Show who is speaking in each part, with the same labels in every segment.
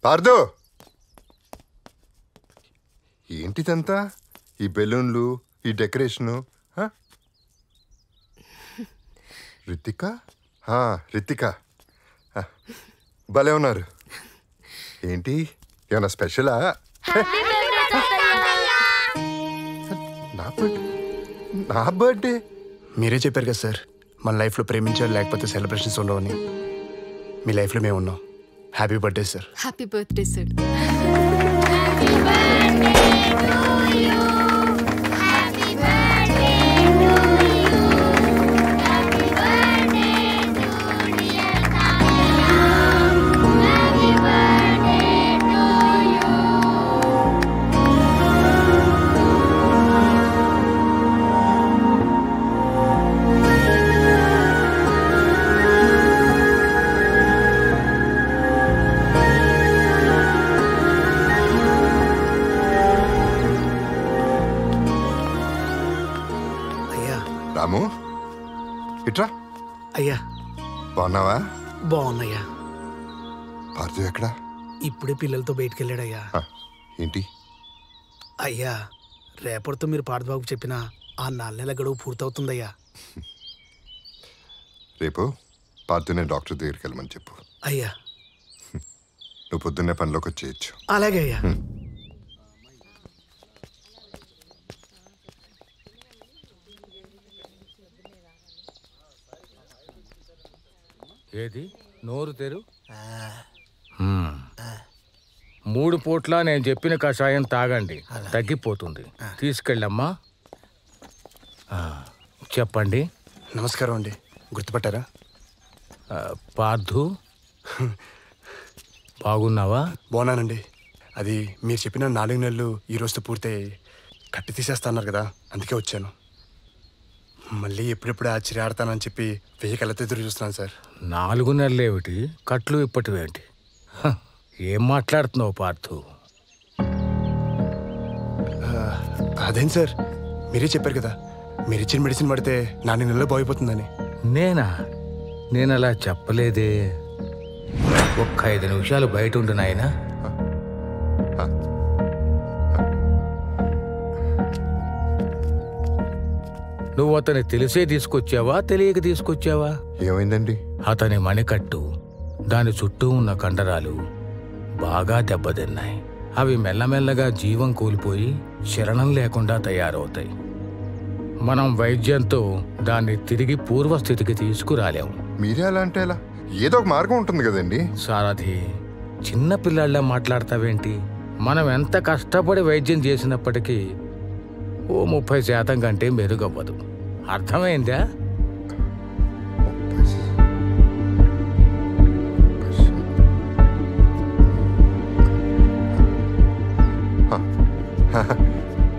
Speaker 1: పార్దు, ఏంటిదంతా? ఈ బెలూన్లు, ఈ డెకరేషను. రితిక, రితిక భలే ఉన్నారు. ఏంటి, ఏమన్నా స్పెషలా? నా బర్త్డే?
Speaker 2: మీరే చెప్పారు కదా సార్, మన లైఫ్లో ప్రేమించారు లేకపోతే సెలబ్రేషన్స్ ఉండవని. మీ లైఫ్లో మేము ఉన్నాం. Happy birthday sir.
Speaker 3: Happy birthday sir.
Speaker 1: Ramu, ఇట్రా.
Speaker 4: అయ్యా
Speaker 1: బాగున్నావా?
Speaker 4: బాగున్నాయ్యా.
Speaker 1: పార్థు ఎక్కడా?
Speaker 4: ఇప్పుడే పిల్లలతో బయటికి వెళ్ళాడయ్యా.
Speaker 1: ఏంటి?
Speaker 4: అయ్యా, రేపటితో మీరు పార్థబాబుకు చెప్పిన ఆ 4 నెలల గడువు పూర్తవుతుందయ్యా.
Speaker 1: రేపు పార్థునే డాక్టర్ దగ్గరికి వెళ్ళమని చెప్పు.
Speaker 4: అయ్యా,
Speaker 1: నువ్వు పొద్దున్నే పనిలోకి వచ్చేయచ్చు.
Speaker 4: అలాగే అయ్యా.
Speaker 5: ఏది నోరు తెరు. 3 పూట్ల నేను చెప్పిన కషాయం తాగండి, తగ్గిపోతుంది. తీసుకెళ్ళమ్మా. చెప్పండి.
Speaker 2: నమస్కారం అండి, గుర్తుపట్టారా?
Speaker 5: పార్థు, బాగున్నావా?
Speaker 2: బాగున్నానండి. అది మీరు చెప్పిన 4 నెలలు ఈ రోజుతో పూర్తయి కట్టి తీసేస్తా అన్నారు కదా, అందుకే వచ్చాను. మళ్ళీ ఎప్పుడెప్పుడు ఆశ్చర్యాడతానని చెప్పి 1000 కళ్ళతో ఎదురు చూస్తున్నాను సార్.
Speaker 5: 4 నెలలేమిటి, కట్లు ఇప్పటివేంటి? ఏం మాట్లాడుతున్నావు పార్థు?
Speaker 2: అదేం సార్, మీరే చెప్పారు కదా మీరు ఇచ్చిన మెడిసిన్ పడితే 4 నెలల్లో బాగుపోతుందని.
Speaker 5: నేను అలా చెప్పలేదే. ఒక్క 5 నిమిషాలు బయట ఉండు నాయనా. నువ్వు అతని తెలిసే తీసుకొచ్చావా, తెలియక తీసుకొచ్చావా?
Speaker 1: ఏమైందండి?
Speaker 5: అతని మణికట్టు, దాని చుట్టూ ఉన్న కండరాలు బాగా దెబ్బతిన్నాయి. అవి మెల్లమెల్లగా జీవం కోల్పోయి శరణం లేకుండా తయారవుతాయి. మనం వైద్యంతో దాన్ని తిరిగి పూర్వస్థితికి తీసుకురాలేము.
Speaker 1: మీరే అలా అంటే ఎలా? ఏదో ఒక మార్గం ఉంటుంది కదండి.
Speaker 5: సారథి, చిన్న పిల్లాళ్ళ మాట్లాడతావేంటి? మనం ఎంత కష్టపడి వైద్యం చేసినప్పటికీ ఓ 30% కంటే మెరుగవ్వదు. అర్థమైందా?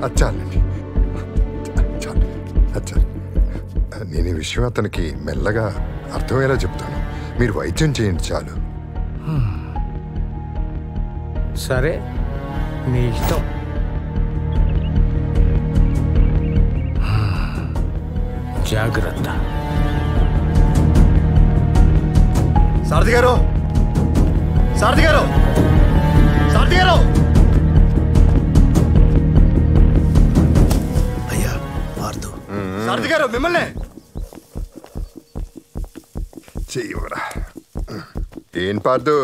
Speaker 1: అచ్చాలండి, నేను ఈ విషయం అతనికి మెల్లగా అర్థమయ్యేలా చెప్తాను. మీరు వైద్యం చేయండి చాలు.
Speaker 5: సరే, నీ ఇష్టం. జాగ్రత్త.
Speaker 2: సారథి గారు, సారథి గారు, సారథి గారు!
Speaker 4: అయ్యా పార్థు.
Speaker 2: సారథి గారు, మిమ్మల్ని.
Speaker 1: చెయ్యవరా. ఏం పార్థు,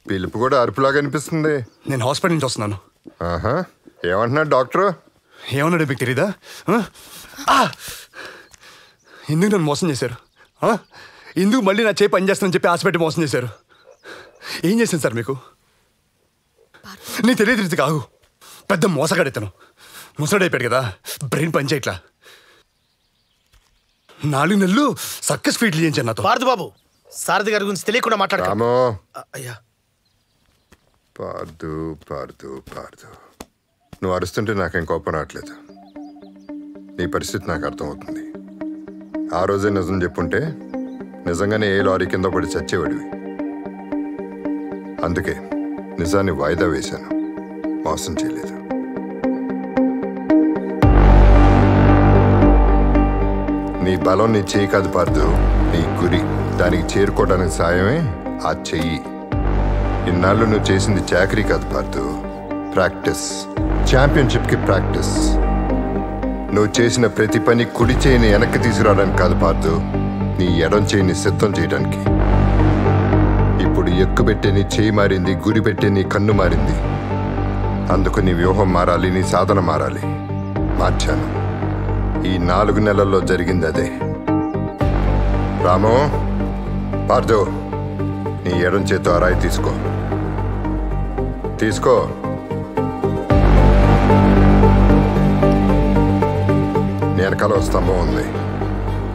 Speaker 1: పిలుపు కూడా అరుపులాగా అనిపిస్తుంది.
Speaker 2: నేను హాస్పిటల్ నుంచి వస్తున్నాను.
Speaker 1: ఏమంటున్నాడు డాక్టర్?
Speaker 2: ఏమన్నాడు మీకు తెలీదా? ఎందుకు నన్ను మోసం చేశారు? ఎందుకు మళ్ళీ నా చేయి పని చేస్తానని చెప్పి హాస్పిటల్ మోసం చేశారు? ఏం చేశాను సార్ మీకు? నీకు తెలియదు రీతి కాదు, పెద్ద మోసగాడెత్తాను. ముసడైపోయాడు కదా, బ్రెయిన్ పని చేయట్లా. 4 నెలలు సర్కస్ ఫీట్లు చేయించాను నాతో.
Speaker 4: పార్థు బాబు, సారథి గారి గురించి తెలియకుండా మాట్లాడతాము.
Speaker 1: అయ్యా పార్థు, పార్థు, పార్థు, నువ్వు అరుస్తుంటే నాకేం కోపం రావట్లేదు. నీ పరిస్థితి నాకు అర్థమవుతుంది. ఆ రోజే నిజం చెప్పుంటే నిజంగానే ఏ లారీ కింద పడి చచ్చేవాడివి. అందుకే నిజాన్ని వాయిదా వేశాను, మోసం చేయలేదు. నీ బలం నీ చేయి కాదు పార్థు, నీ గురి. దానికి చేరుకోవడానికి సాయమే ఆ చెయ్యి. ఇన్నాళ్ళు నువ్వు చేసింది చాకరీ కాదు పార్థు, ప్రాక్టీస్. ఛాంపియన్షిప్కి ప్రాక్టీస్. నువ్వు చేసిన ప్రతి పని కుడి చేయిని వెనక్కి తీసుకురావడానికి కాదు పార్థు, నీ ఎడం చేయిని సిద్ధం చేయడానికి. ఇప్పుడు ఎక్కుబెట్టే నీ చేయి మారింది, గురి పెట్టే నీ కన్ను మారింది. అందుకు నీ వ్యూహం మారాలి, నీ సాధన మారాలి. మార్చాను. ఈ 4 నెలల్లో జరిగింది అదే. రాము, పార్థు, నీ ఎడం చేతో ఆ రాయి తీసుకో. తీసుకో. నీ వెనకాల స్తంభం ఉంది.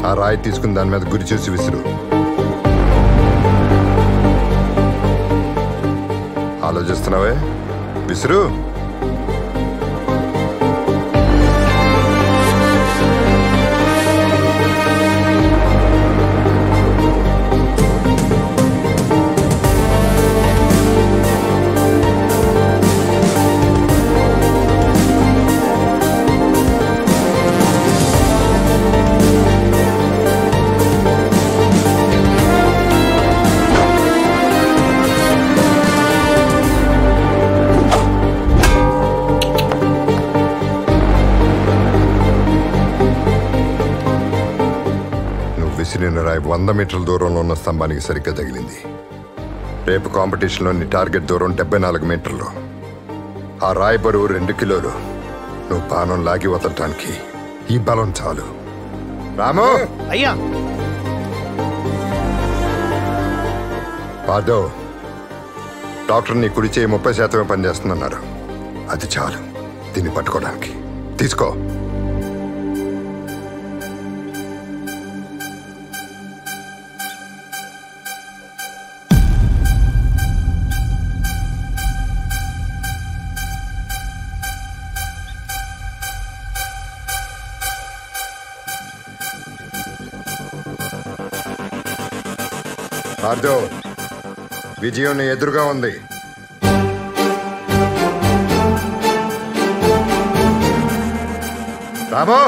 Speaker 1: ఆ రాయి తీసుకుని దాని మీద గురి చూసి విసురు. ఆలోచిస్తున్నావే? విసురు. విసిరిన రాయి 100 మీటర్ల దూరంలో ఉన్న స్తంభానికి సరిగ్గా తగిలింది. రేపు కాంపిటీషన్లోని టార్గెట్ దూరం 74 మీటర్లు. ఆ రాయి బరువు 2 కిలోలు. నువ్వు బాణం లాగి వదలటానికి ఈ బలం చాలు. రాము,
Speaker 4: అయ్యా.
Speaker 1: పార్థవ్, డాక్టర్ నీ కుడి చేయి 30% పనిచేస్తుందన్నారు. అది చాలు దీన్ని పట్టుకోవడానికి. తీసుకో. పార్థవ్, విజయం నీ ఎదురుగా ఉంది. రాము,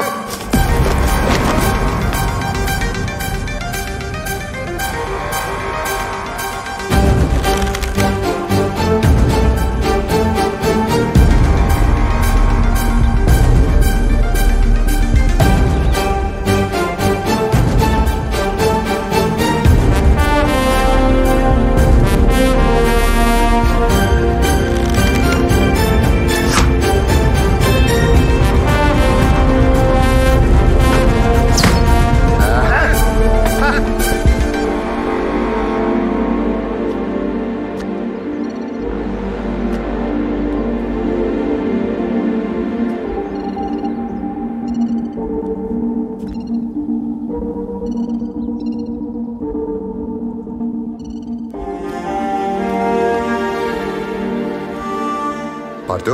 Speaker 1: పార్థు,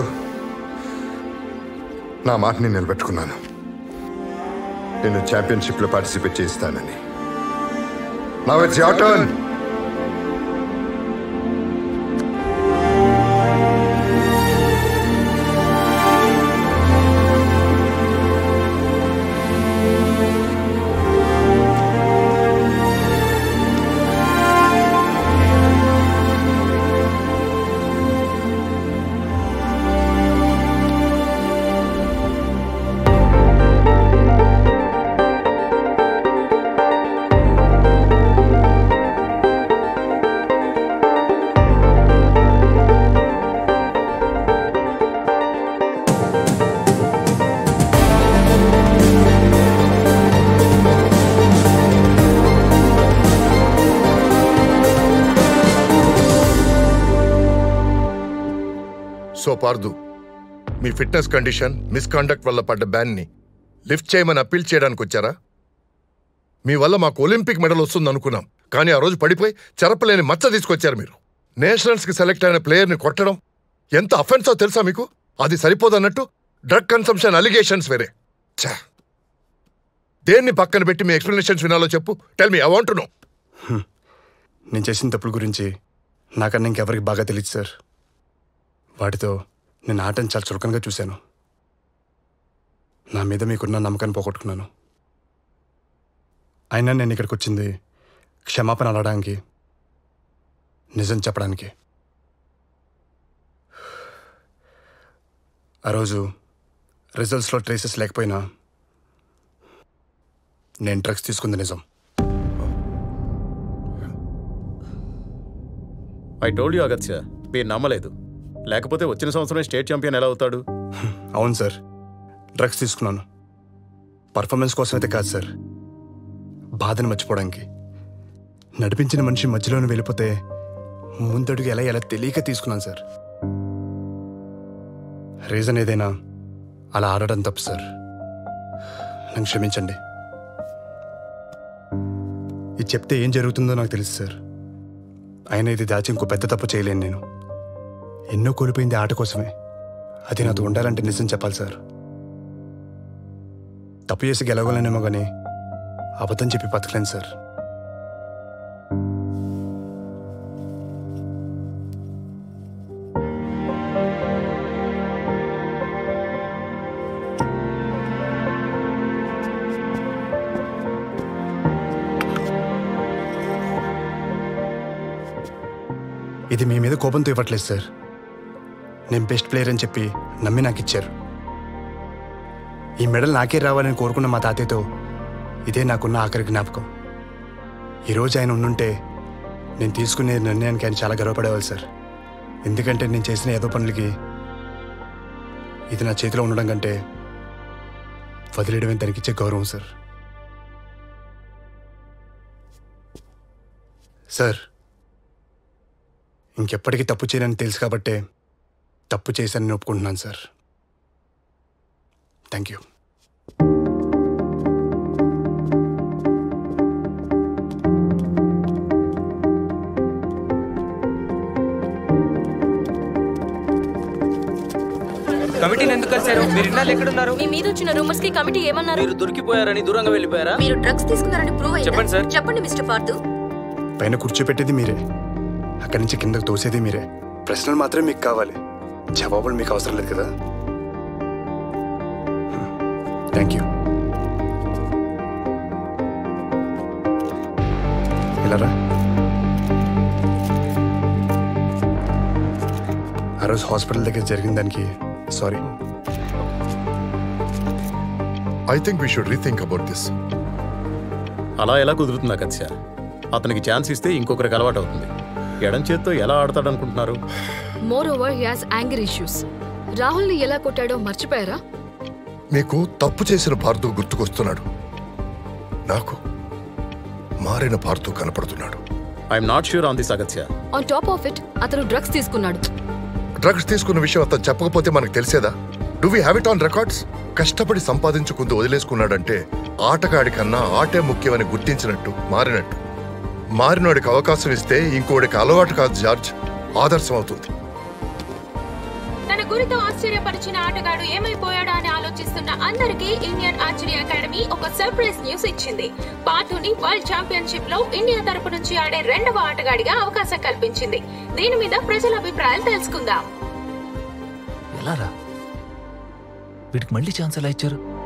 Speaker 1: నా మాటని నిలబెట్టుకున్నాను. నేను ఛాంపియన్షిప్లో పార్టిసిపేట్ చేస్తానని. Now it's your turn.
Speaker 3: So Partha, me fitness condition misconduct వల్ల పడ్డ బ్యాన్ని లిఫ్ట్ చేయమని అప్పీల్ చేయడానికి వచ్చారా? మీ వల్ల మాకు ఒలింపిక్ మెడల్ వస్తుంది అనుకున్నాం, కానీ ఆ రోజు పడిపోయి చెరపలేని మచ్చ తీసుకొచ్చారు మీరు. నేషనల్స్కి సెలెక్ట్ అయిన ప్లేయర్ని కొట్టడం ఎంత అఫెన్సో తెలుసా మీకు? అది సరిపోదన్నట్టు డ్రగ్ కన్సంప్షన్ అలిగేషన్స్ వేరే. దేన్ని పక్కన పెట్టి మీ ఎక్స్ప్లెనేషన్స్ వినాలో చెప్పు. Tell me, I want to know.
Speaker 2: నేను చేసిన తప్పుల గురించి నాకన్నా ఇంకెవరికి బాగా తెలియదు సార్. వాటితో నేను ఆటను చాలా చులకనగా చూశాను. నా మీద మీకున్న నమ్మకాన్ని పోగొట్టుకున్నాను. అయినా నేను ఇక్కడికి వచ్చింది క్షమాపణ అడగడానికి, నిజం చెప్పడానికి. ఆ రోజు రిజల్ట్స్లో ట్రేసెస్ లేకపోయినా నేను డ్రగ్స్ తీసుకుంది నిజం.
Speaker 6: ఐ టోల్డ్ యూ అగత్య, మీరు నమ్మలేదు. లేకపోతే వచ్చిన సంవత్సరం స్టేట్ ఛాంపియన్ ఎలా అవుతాడు?
Speaker 2: అవును సార్, డ్రగ్స్ తీసుకున్నాను. పర్ఫార్మెన్స్ కోసం అయితే కాదు సార్, బాధను మర్చిపోవడానికి. నడిపించిన మనిషి మధ్యలోనే వెళ్ళిపోతే ముందడుగు ఎలా తెలియక తీసుకున్నాను సార్. రీజన్ ఏదైనా అలా ఆడడం తప్పు సార్, నన్ను క్షమించండి. ఇది చెప్తే ఏం జరుగుతుందో నాకు తెలుసు సార్. అయినా ఇది దాచి ఇంకో పెద్ద తప్పు చేయలేను నేను. ఎన్నో కోల్పోయింది ఆట కోసమే. అది నాతో ఉండాలంటే నిజం చెప్పాలి సార్. తప్పు చేసి గెలవలేనేమో కానీ అబద్ధం చెప్పి బతకలేను సార్. ఇది మీ మీద కోపంతో ఇవ్వట్లేదు సార్. నేను బెస్ట్ ప్లేయర్ అని చెప్పి నమ్మి నాకు ఇచ్చారు. ఈ మెడల్ నాకే రావాలని కోరుకున్న మా తాతయ్యతో ఇదే నాకున్న ఆఖరి జ్ఞాపకం. ఈరోజు ఆయన ఉండుంటే నేను తీసుకునే నిర్ణయానికి ఆయన చాలా గర్వపడేవాళ్ళు సార్. ఎందుకంటే నేను చేసిన ఏదో పనులకి ఇది నా చేతిలో ఉండడం కంటే వదిలేయడమే దానికి ఇచ్చే గౌరవం సార్. సార్, ఇంకెప్పటికీ తప్పు చేయనని తెలుసు కాబట్టే తప్పు చేశానని ఒప్పుకుంటున్నాను సార్. Thank you.
Speaker 7: కమిటీని ఎందుకు కలిశారు? మీరు ఇన్నాళ్ళు ఎక్కడున్నారు?
Speaker 8: మీ మీద వచ్చిన రూమర్స్ కి కమిటీ ఏమన్నారు?
Speaker 7: మీరు దొరికిపోయారని దూరంగా వెళ్ళిపోయారా?
Speaker 8: మీరు డ్రగ్స్ తీసుకున్నారని ప్రూవ్ అయిందా?
Speaker 7: చెప్పండి సార్.
Speaker 8: చెప్పండి మిస్టర్ పార్థు.
Speaker 2: పైన కూర్చోపెట్టేది మీరే, అక్కడి నుంచి కిందకు తోసేది మీరే. ప్రశ్నలు మాత్రమే మీకు కావాలి, జవాబులు మీకు అవసరం లేదు కదా. Thank you. ఇలారా. ఆ రోజు హాస్పిటల్ దగ్గర జరిగిన దానికి sorry.
Speaker 3: I think we should rethink about this.
Speaker 6: అలా ఎలా కుదురుతుంది అగత్య? అతనికి ఛాన్స్ ఇస్తే ఇంకొకరికి అలవాటు అవుతుంది. ఎడం చేత్తో ఎలా ఆడతాడనుకుంటున్నారు?
Speaker 9: More over he has anger issues. రాహుల్ని ఎలా కొట్టాడో మర్చిపోయారా?
Speaker 3: మీకు తప్పు చేసిన పార్థు గుర్తుకొస్తున్నాడు. నాకు మారిన పార్థు కనపడుతున్నాడు.
Speaker 6: I'm not sure on this Agathya.
Speaker 9: On top of it అతను డ్రగ్స్ తీసుకున్నాడు.
Speaker 3: డ్రగ్స్ తీసుకున్న విషయం అతను చెప్పకపోతే మనకు తెలిసేదా? Do we have it on records? కష్టపడి సంపాదించుకుంటూ వదిలేసుకున్నాడంటే ఆటగాడి కన్నా ఆటే ముఖ్యమని గుర్తించినట్టు, మారినట్టు. మారినోడికి అవకాశం ఇస్తే ఇంకోడికి అలవాటు కాదు జార్జ్, ఆదర్శం అవుతుంది.
Speaker 10: తన గురితో ఆశ్చర్యపరిచిన ఆటగాడు ఏమైపోయాడా అని ఆలోచిస్తున్న అందరికీ ఇండియన్ ఆర్చరీ అకాడమీ ఒక సర్ప్రైజ్ న్యూస్ ఇచ్చింది. పార్థుని వరల్డ్ ఛాంపియన్షిప్ లో ఇండియా తరపు నుంచి ఆడే 2వ ఆటగాడిగా అవకాశం కల్పించింది. దీని మీద ప్రజల అభిప్రాయాలు తెలుసుకుందాం.
Speaker 7: ఎలారా? వీడికి మళ్ళీ ఛాన్స్ ఎలా ఇచ్చారు?